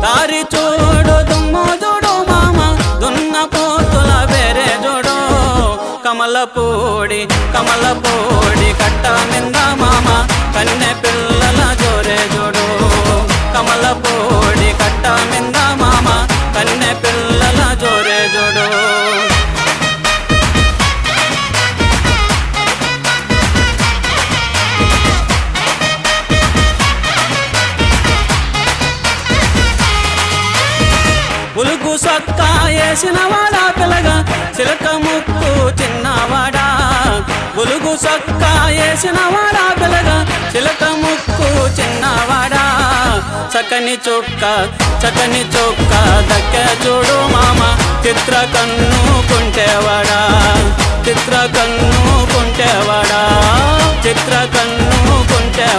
దారి చూడు దుమ్ము చూడు మామ దున్న పోతుల బెరే చూడు కమలపూడి కట్ట మింద మామ కన్నె పిల్లల జోరే చూడు కమలపూడి కట్ట మింద మామ కన్నె పిల్లల జోరే చూడు ఉలుగు సొక్కా వేసినవాడా పిల్లగా చిలక ముక్కు చిన్నవాడా ఉలుగు సొక్కా వేసినవాడా పిల్లగా చిలక ముక్కు చిన్నవాడా చక్కని చొక్క దక్కే చూడు మామ చిత్ర కన్ను కుంటేవాడా చిత్ర కన్ను కుంటేవాడా చిత్ర కన్ను